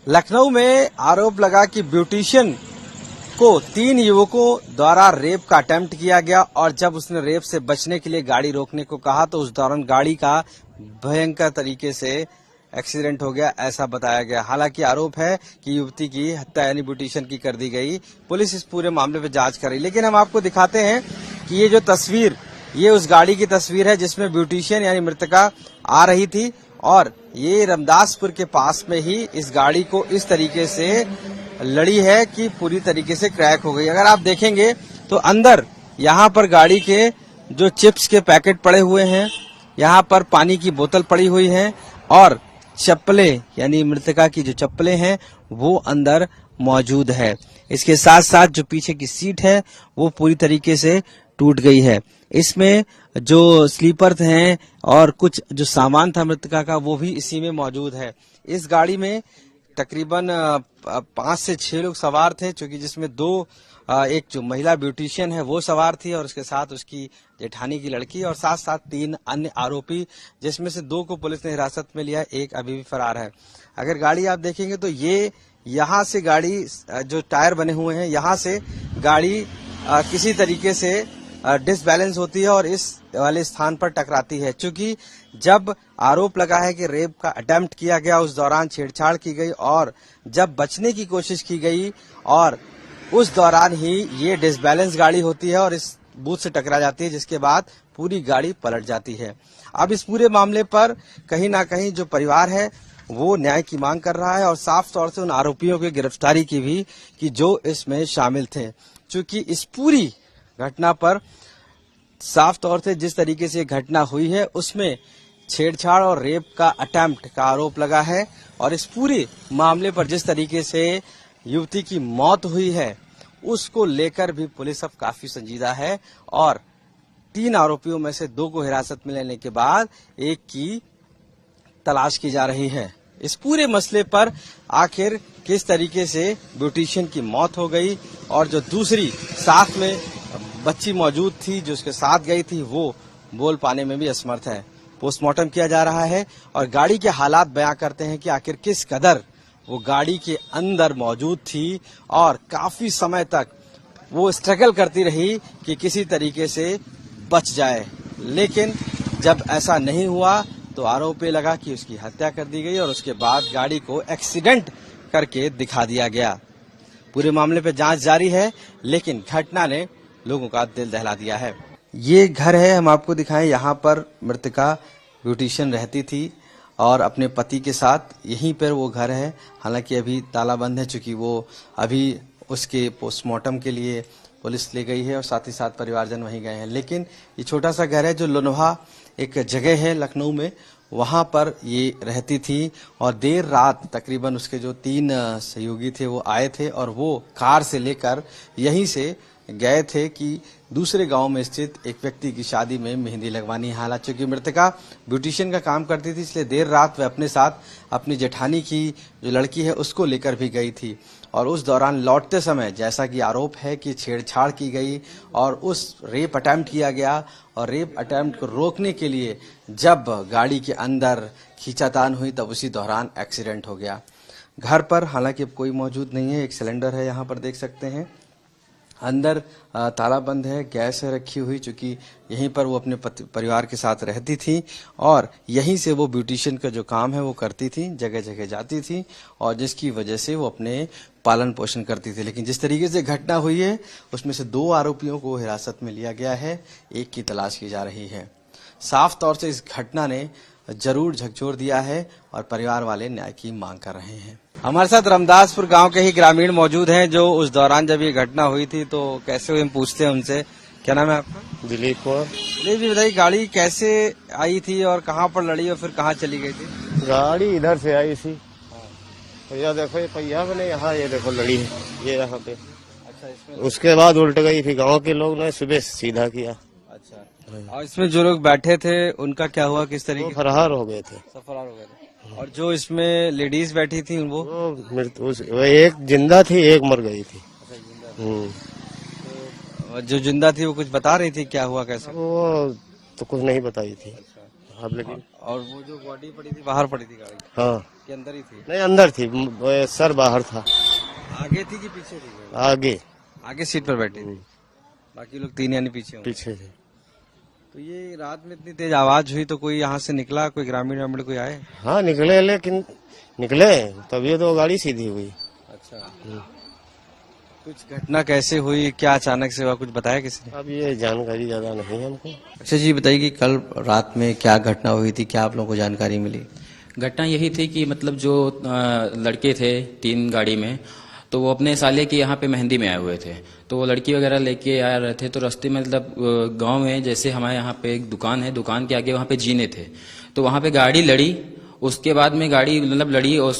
लखनऊ में आरोप लगा कि ब्यूटिशियन को 3 युवकों द्वारा रेप का अटेम्प्ट किया गया और जब उसने रेप से बचने के लिए गाड़ी रोकने को कहा तो उस दौरान गाड़ी का भयंकर तरीके से एक्सीडेंट हो गया, ऐसा बताया गया। हालांकि आरोप है कि युवती की हत्या यानी ब्यूटिशियन की कर दी गई। पुलिस इस पूरे मामले पर जांच कर रही, लेकिन हम आपको दिखाते हैं कि ये जो तस्वीर, ये उस गाड़ी की तस्वीर है जिसमें ब्यूटिशियन यानी मृतका आ रही थी और ये रमदासपुर के पास में ही इस गाड़ी को इस तरीके से लड़ी है कि पूरी तरीके से क्रैक हो गई। अगर आप देखेंगे तो अंदर यहाँ पर गाड़ी के जो चिप्स के पैकेट पड़े हुए हैं, यहाँ पर पानी की बोतल पड़ी हुई है और चप्पलें यानी मृतका की जो चप्पलें हैं वो अंदर मौजूद है। इसके साथ साथ जो पीछे की सीट है वो पूरी तरीके से टूट गई है। इसमें जो स्लीपर्स हैं और कुछ जो सामान था मृतका का वो भी इसी में मौजूद है। इस गाड़ी में तकरीबन 5 से 6 लोग सवार थे, क्योंकि जिसमें एक जो महिला ब्यूटिशियन है वो सवार थी और उसके साथ उसकी जेठानी की लड़की और साथ साथ 3 अन्य आरोपी, जिसमें से 2 को पुलिस ने हिरासत में लिया, एक अभी भी फरार है। अगर गाड़ी आप देखेंगे तो ये यहाँ से गाड़ी जो टायर बने हुए हैं यहाँ से गाड़ी किसी तरीके से डिसबैलेंस होती है और इस वाले स्थान पर टकराती है। क्योंकि जब आरोप लगा है कि रेप का अटेम्प्ट किया गया उस दौरान छेड़छाड़ की गई और जब बचने की कोशिश की गई और उस दौरान ही ये डिसबैलेंस गाड़ी होती है और इस बूथ से टकरा जाती है, जिसके बाद पूरी गाड़ी पलट जाती है। अब इस पूरे मामले पर कहीं ना कहीं जो परिवार है वो न्याय की मांग कर रहा है और साफ तौर से उन आरोपियों की गिरफ्तारी की भी कि जो इसमें शामिल थे। क्योंकि इस पूरी घटना पर साफ तौर से जिस तरीके से घटना हुई है उसमें छेड़छाड़ और रेप का अटेम्प्ट का आरोप लगा है और इस पूरे मामले पर जिस तरीके से युवती की मौत हुई है उसको लेकर भी पुलिस अब काफी संजीदा है और 3 आरोपियों में से 2 को हिरासत में लेने के बाद एक की तलाश की जा रही है। इस पूरे मसले पर आखिर किस तरीके से ब्यूटिशियन की मौत हो गई और जो दूसरी साथ में बच्ची मौजूद थी जो उसके साथ गई थी वो बोल पाने में भी असमर्थ है। पोस्टमार्टम किया जा रहा है और गाड़ी के हालात बयां करते हैं कि आखिर किस कदर वो गाड़ी के अंदर मौजूद थी और काफी समय तक वो स्ट्रगल करती रही कि किसी तरीके से बच जाए, लेकिन जब ऐसा नहीं हुआ तो आरोप लगा कि उसकी हत्या कर दी गई और उसके बाद गाड़ी को एक्सीडेंट करके दिखा दिया गया। पूरे मामले पे जांच जारी है, लेकिन घटना ने लोगों का दिल दहला दिया है। ये घर है, हम आपको दिखाएं, यहाँ पर मृतका ब्यूटिशियन रहती थी और अपने पति के साथ यहीं पर वो घर है। हालांकि अभी ताला बंद है, चूंकि वो अभी उसके पोस्टमार्टम के लिए पुलिस ले गई है और साथ ही साथ परिवारजन वहीं गए हैं। लेकिन ये छोटा सा घर है जो लोनवा एक जगह है लखनऊ में, वहां पर ये रहती थी और देर रात तकरीबन उसके जो 3 सहयोगी थे वो आए थे और वो कार से लेकर यहीं से गए थे कि दूसरे गांव में स्थित एक व्यक्ति की शादी में मेहंदी लगवानी। हालांकि चूंकि मृतका ब्यूटिशियन का काम करती थी इसलिए देर रात वह अपने साथ अपनी जेठानी की जो लड़की है उसको लेकर भी गई थी और उस दौरान लौटते समय जैसा कि आरोप है कि छेड़छाड़ की गई और उस रेप अटेम्प्ट किया गया और रेप अटेम्प्ट को रोकने के लिए जब गाड़ी के अंदर खींचातान हुई तब उसी दौरान एक्सीडेंट हो गया। घर पर हालांकि अब कोई मौजूद नहीं है, एक सिलेंडर है यहाँ पर देख सकते हैं, अंदर ताला बंद है, गैस है रखी हुई, चूंकि यहीं पर वो अपने परिवार के साथ रहती थी और यहीं से वो ब्यूटिशियन का जो काम है वो करती थी, जगह जगह जाती थी और जिसकी वजह से वो अपने पालन पोषण करती थी। लेकिन जिस तरीके से घटना हुई है उसमें से 2 आरोपियों को हिरासत में लिया गया है, एक की तलाश की जा रही है। साफ तौर से इस घटना ने जरूर झकझोर दिया है और परिवार वाले न्याय की मांग कर रहे हैं। हमारे साथ रमदासपुर गांव के ही ग्रामीण मौजूद हैं जो उस दौरान जब ये घटना हुई थी तो कैसे हुई हम पूछते हैं उनसे। क्या नाम है आपका? दिलीप कुमार। दिलीप जी बताइए, गाड़ी कैसे आई थी और कहाँ पर लड़ी और फिर कहाँ चली गई थी? गाड़ी इधर से आई थी, ये देखो ये पहिया बने यहाँ, ये देखो लड़ी है ये यहाँ पे। अच्छा, इसमें उसके बाद उल्ट गई थी। गांव के लोग ने सुबह सीधा किया। अच्छा, और इसमें जो लोग बैठे थे उनका क्या हुआ, किस तरीके से? फरार हो गए थे। सब फरार हो गए थे। और जो इसमें लेडीज बैठी थी वो एक जिंदा थी, एक मर गई थी। तो जो जिंदा थी वो कुछ बता रही थी क्या हुआ कैसे? वो तो कुछ नहीं बताई थी। हाँ, लेकिन और वो जो बॉडी पड़ी थी बाहर पड़ी थी गाड़ी? हाँ। के अंदर ही थी? नहीं अंदर थी, सर बाहर था। आगे थी कि पीछे थी? आगे आगे सीट पर बैठी थी, बाकी लोग 3 यानी पीछे होंगे। पीछे थे। तो ये रात में इतनी तेज आवाज हुई तो कोई यहाँ से निकला, कोई ग्रामीण कोई आए? हाँ निकले, लेकिन निकले तभी तो गाड़ी सीधी हुई। अच्छा, कुछ घटना कैसे हुई, क्या अचानक से हुआ, कुछ बताया किसी ने? अब ये जानकारी ज्यादा नहीं है हमको। अच्छा जी, बताइए कि कल रात में क्या घटना हुई थी, क्या आप लोगों को जानकारी मिली? घटना यही थी कि मतलब जो लड़के थे 3 गाड़ी में, तो वो अपने साले के यहाँ पे मेहंदी में आए हुए थे। तो वो लड़की वगैरह लेके आ रहे थे, तो रास्ते में मतलब गांव में जैसे हमारे यहाँ पे एक दुकान है, दुकान के आगे वहाँ पे जीने थे, तो वहाँ पे गाड़ी लड़ी। उसके बाद में गाड़ी मतलब लड़ी और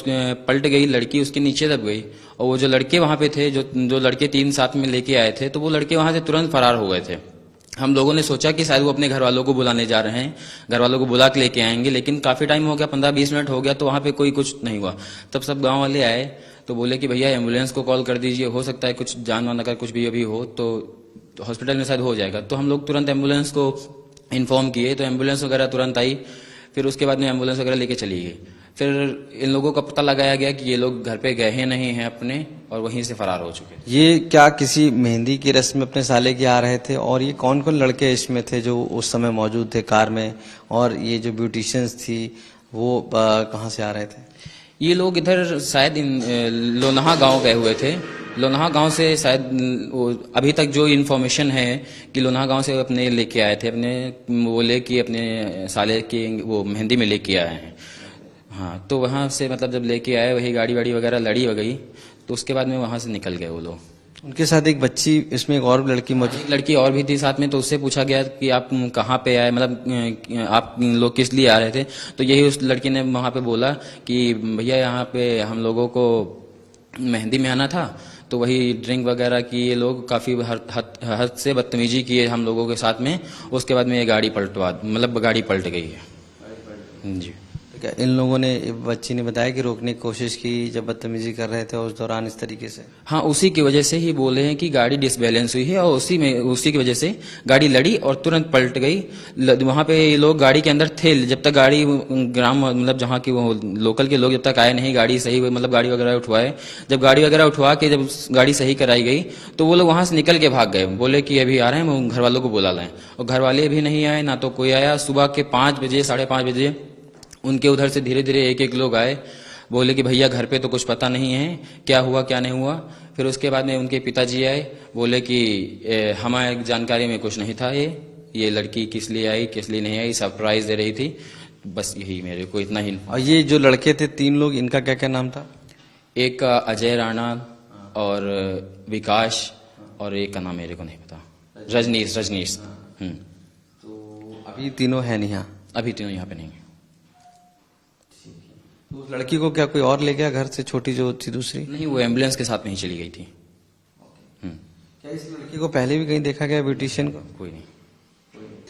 पलट गई, लड़की उसके नीचे दब गई। और वो जो लड़के वहाँ पे थे, जो लड़के 3 साथ में लेके आए थे, तो वो लड़के वहाँ से तुरंत फरार हो गए थे। हम लोगों ने सोचा कि शायद वो अपने घर वालों को बुलाने जा रहे हैं, घर वालों को बुला के लेके आएंगे, लेकिन काफी टाइम हो गया, 15-20 मिनट हो गया, तो वहां पे कोई कुछ नहीं हुआ। तब सब गांव वाले आए तो बोले कि भैया एम्बुलेंस को कॉल कर दीजिए, हो सकता है कुछ जान वान अगर कुछ भी अभी हो तो हॉस्पिटल में शायद हो जाएगा। तो हम लोग तुरंत एम्बुलेंस को इन्फॉर्म किए, तो एम्बुलेंस वगैरह तुरंत आई। फिर उसके बाद में एम्बुलेंस वगैरह लेके चली गई। फिर इन लोगों का पता लगाया गया कि ये लोग घर पे गए हैं नहीं हैं अपने, और वहीं से फरार हो चुके। ये क्या किसी मेहंदी की रस्म में अपने साले के आ रहे थे? और ये कौन कौन लड़के इसमें थे जो उस समय मौजूद थे कार में? और ये जो ब्यूटिशियंस थी वो कहाँ से आ रहे थे? ये लोग इधर शायद लोनाहा गांव गए हुए थे। लोनाहा गांव से शायद अभी तक जो इन्फॉर्मेशन है कि लोनाहा गांव से अपने लेके आए थे, अपने बोले कि अपने साले की वो मेहंदी में लेके आए हैं। हाँ, तो वहाँ से मतलब जब लेके आए, वही गाड़ी वाड़ी वगैरह लड़ी हो गई, तो उसके बाद में वहाँ से निकल गए वो लोग। उनके साथ एक बच्ची, इसमें एक और लड़की मौजूद? एक लड़की और भी थी साथ में। तो उससे पूछा गया कि आप कहाँ पे आए, मतलब आप लोग किस लिए आ रहे थे? तो यही उस लड़की ने वहाँ पे बोला कि भैया यहाँ पे हम लोगों को मेहंदी में आना था, तो वही ड्रिंक वगैरह की ये लोग काफी हद से बदतमीजी किए हम लोगों के साथ में। उसके बाद में ये गाड़ी पलट गई है जी। क्या इन लोगों ने, बच्ची ने बताया कि रोकने की कोशिश की जब बदतमीजी कर रहे थे उस दौरान इस तरीके से? हाँ, उसी की वजह से ही बोले हैं कि गाड़ी डिसबैलेंस हुई है, और उसी की वजह से गाड़ी लड़ी और तुरंत पलट गई। वहां पे ये लोग गाड़ी के अंदर थे, जब तक गाड़ी ग्राम मतलब जहाँ की वो लोकल के लोग जब तक आए नहीं, गाड़ी सही मतलब गाड़ी वगैरह उठवाए। जब गाड़ी वगैरह उठवा के जब गाड़ी सही कराई गई, तो वो लोग वहां से निकल के भाग गए, बोले कि अभी आ रहे हैं, वो घर वालों को बुला लाएं। और घर वाले भी नहीं आए, ना तो कोई आया। सुबह के 5 बजे 5:30 बजे उनके उधर से धीरे धीरे एक लोग आए, बोले कि भैया घर पे तो कुछ पता नहीं है, क्या हुआ क्या नहीं हुआ। फिर उसके बाद में उनके पिताजी आए, बोले कि हमारे जानकारी में कुछ नहीं था, ये लड़की किस लिए आई किस लिए नहीं आई, सरप्राइज दे रही थी, बस यही मेरे को इतना ही। और ये जो लड़के थे 3 लोग, इनका क्या क्या नाम था? एक का अजय राणा और विकास, और एक का नाम मेरे को नहीं पता, रजनीश। तो अभी तीनों है नहीं यहाँ? अभी तीनों यहाँ पे नहीं है। तो उस लड़की को क्या कोई और ले गया घर से, छोटी जो थी दूसरी? नहीं, वो एम्बुलेंस के साथ में ही चली गई थी। क्या इस लड़की को पहले भी कहीं देखा गया, ब्यूटिशियन को? कोई नहीं।